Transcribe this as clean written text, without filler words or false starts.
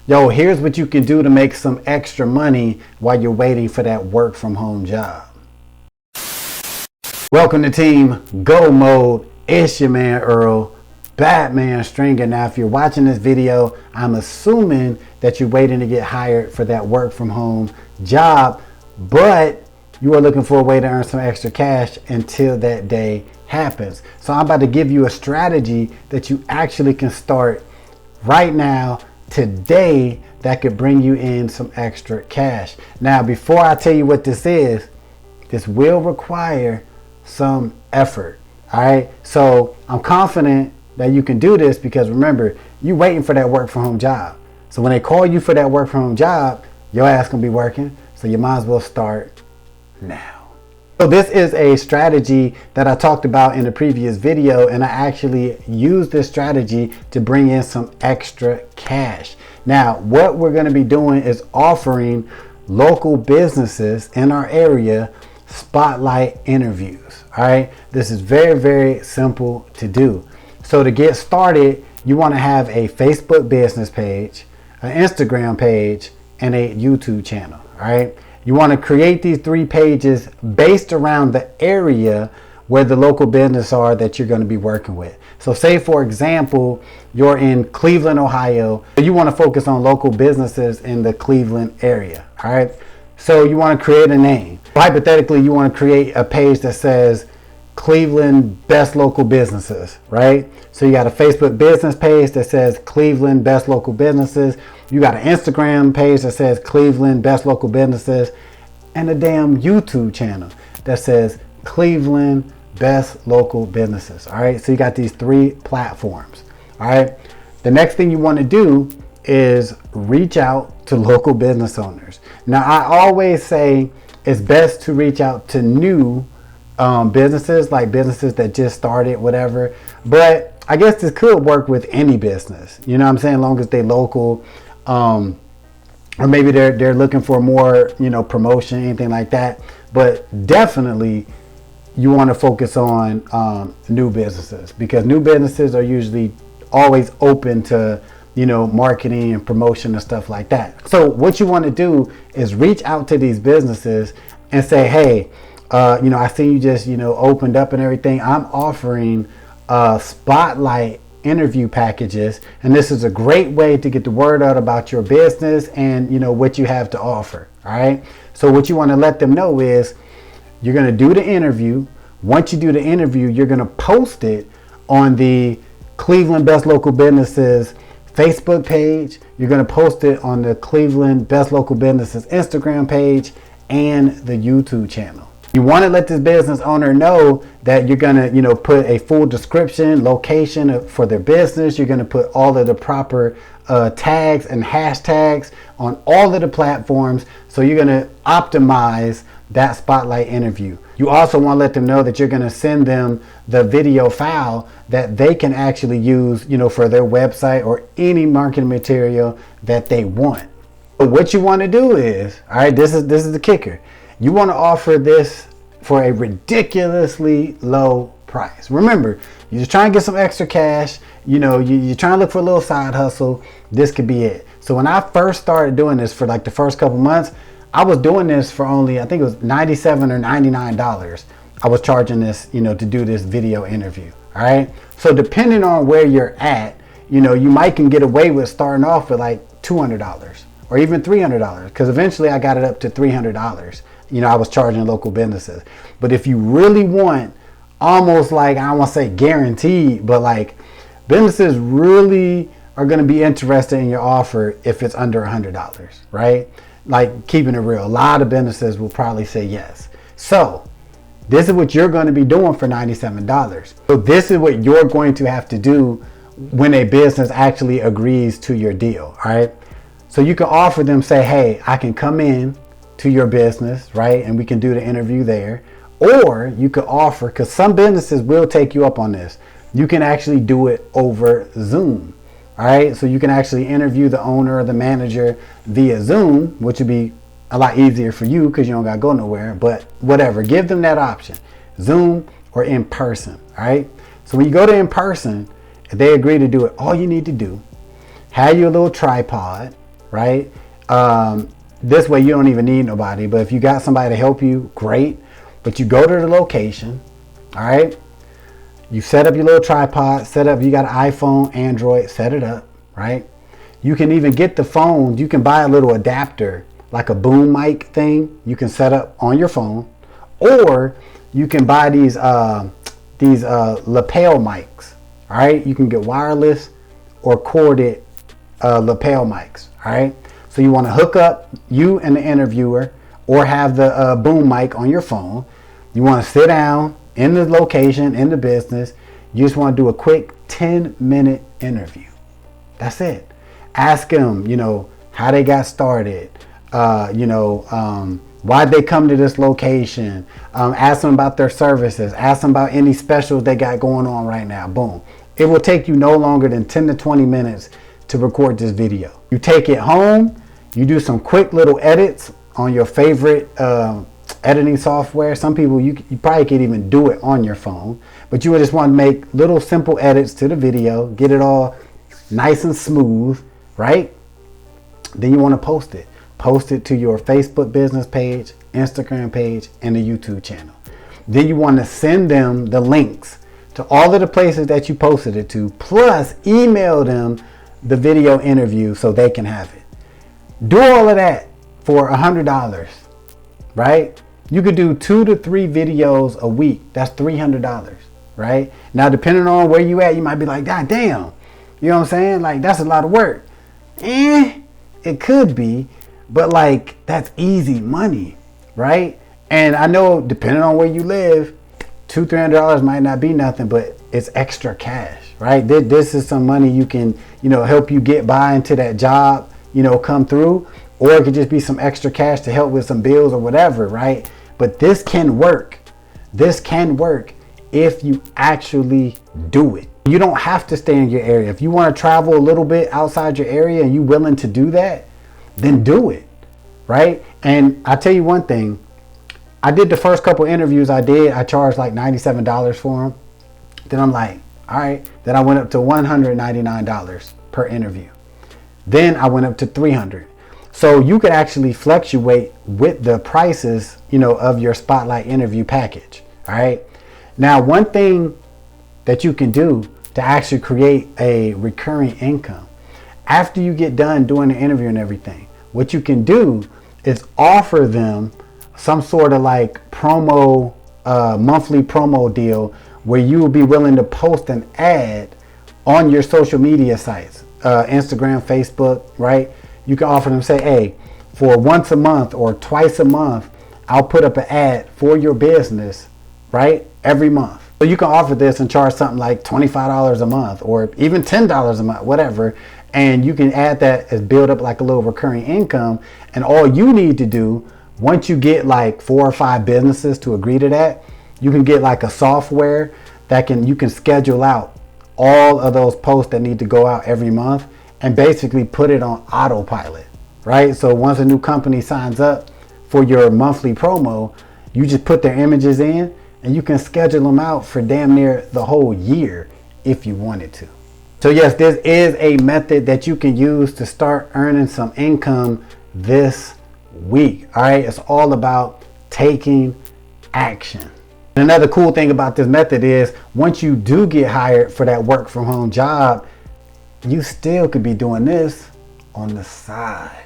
Yo, here's what you can do to make some extra money while you're waiting for that work from home job. Welcome to Team Go Mode. It's your man Earl, Batman Stringer. Now, if you're watching this video, I'm assuming that you're waiting to get hired for that work from home job, but you are looking for a way to earn some extra cash until that day happens. So I'm about to give you a strategy that you actually can start right now, today, that could bring you in some extra cash. Now, before I tell you what this is, this will require some effort. All right. So I'm confident that you can do this because remember, you're waiting for that work from home job. So when they call you for that work from home job, your ass gonna be working. So you might as well start now. So this is a strategy that I talked about in the previous video, and I actually used this strategy to bring in some extra cash. Now, what we're going to be doing is offering local businesses in our area spotlight interviews. All right. This is very, very simple to do. So to get started, you want to have a Facebook business page, an Instagram page, and a YouTube channel. All right. You want to create these 3 pages based around the area where the local business are that you're going to be working with. So say, for example, you're in Cleveland, Ohio. You want to focus on local businesses in the Cleveland area. All right. So you want to create a name. Hypothetically, you want to create a page that says Cleveland Best Local Businesses, right? So you got a Facebook business page that says Cleveland Best Local Businesses. You got an Instagram page that says Cleveland Best Local Businesses, and a damn YouTube channel that says Cleveland Best Local Businesses. All right. So you got these 3 platforms. All right. The next thing you want to do is reach out to local business owners. Now, I always say it's best to reach out to new businesses, like businesses that just started, whatever. But I guess this could work with any business, you know what I'm saying, as long as they local, or maybe they're looking for more, promotion, anything like that. But definitely you want to focus on new businesses, because new businesses are usually always open to, marketing and promotion and stuff like that. So what you want to do is reach out to these businesses and say, hey, I see you just, opened up and everything. I'm offering spotlight interview packages, and this is a great way to get the word out about your business and, what you have to offer. All right. So what you want to let them know is you're going to do the interview. Once you do the interview, you're going to post it on the Cleveland Best Local Businesses Facebook page. You're going to post it on the Cleveland Best Local Businesses Instagram page and the YouTube channel. You want to let this business owner know that you're going to, put a full description, location for their business. You're going to put all of the proper tags and hashtags on all of the platforms. So you're going to optimize that spotlight interview. You also want to let them know that you're going to send them the video file that they can actually use, for their website or any marketing material that they want. But what you want to do is, all right, this is the kicker. You want to offer this for a ridiculously low price. Remember, you're just trying to get some extra cash. You're trying to look for a little side hustle. This could be it. So when I first started doing this for like the first couple months, I was doing this for only, I think it was $97 or $99. I was charging this, to do this video interview. All right. So depending on where you're at, you might can get away with starting off with like $200 or even $300, because eventually I got it up to $300. I was charging local businesses. But if you really want almost like, I don't want to say guaranteed, but like businesses really are going to be interested in your offer if it's under $100, right? Like, keeping it real, a lot of businesses will probably say yes. So this is what you're going to be doing for $97. So this is what you're going to have to do when a business actually agrees to your deal. All right. So you can offer them, say, hey, I can come in to your business, right? And we can do the interview there. Or you could offer, because some businesses will take you up on this, you can actually do it over Zoom. All right. So you can actually interview the owner or the manager via Zoom, which would be a lot easier for you because you don't got to go nowhere. But whatever, give them that option, Zoom or in person. All right. So when you go to in person, if they agree to do it, all you need to do, have your little tripod, right? This way you don't even need nobody. But if you got somebody to help you, great. But you go to the location, all right? You set up your little tripod, you got an iPhone, Android, set it up, right? You can even get the phone. You can buy a little adapter, like a boom mic thing. You can set up on your phone, or you can buy these lapel mics. All right, you can get wireless or corded lapel mics. All right, so you want to hook up you and the interviewer, or have the boom mic on your phone. You want to sit down in the location, in the business. You just want to do a quick 10-minute interview. That's it. Ask them, how they got started, why'd they come to this location, ask them about their services, ask them about any specials they got going on right now. Boom. It will take you no longer than 10 to 20 minutes to record this video. You take it home, you do some quick little edits on your favorite editing software. Some people, you probably could even do it on your phone, but you would just want to make little simple edits to the video, get it all nice and smooth, right? Then you want to post it. Post it to your Facebook business page, Instagram page, and the YouTube channel. Then you want to send them the links to all of the places that you posted it to, plus email them the video interview so they can have it. Do all of that for $100, right? You could do 2 to 3 videos a week. That's $300, right? Now, depending on where you at, you might be like, God damn, you know what I'm saying? Like, that's a lot of work. It could be, but like, that's easy money, right? And I know, depending on where you live, $200-300 might not be nothing, but it's extra cash, right? This is some money you can, help you get by until that job, come through, or it could just be some extra cash to help with some bills or whatever, right? But this can work. This can work if you actually do it. You don't have to stay in your area. If you want to travel a little bit outside your area and you're willing to do that, then do it, right? And I tell you one thing, I did the first couple interviews I charged like $97 for them. Then I'm like, all right. Then I went up to $199 per interview. Then I went up to $300. So you could actually fluctuate with the prices, of your spotlight interview package. All right. Now, one thing that you can do to actually create a recurring income after you get done doing the interview and everything, what you can do is offer them some sort of like promo, monthly promo deal where you will be willing to post an ad on your social media sites, Instagram, Facebook, right? You can offer them, say, hey, for once a month or twice a month, I'll put up an ad for your business, right? Every month. So you can offer this and charge something like $25 a month or even $10 a month, whatever. And you can add that as build up like a little recurring income. And all you need to do, once you get like 4 or 5 businesses to agree to that, you can get like a software that you can schedule out all of those posts that need to go out every month and basically put it on autopilot, right? So once a new company signs up for your monthly promo, you just put their images in and you can schedule them out for damn near the whole year if you wanted to. So yes, this is a method that you can use to start earning some income this week. All right, it's all about taking action. And another cool thing about this method is once you do get hired for that work from home job, you still could be doing this on the side.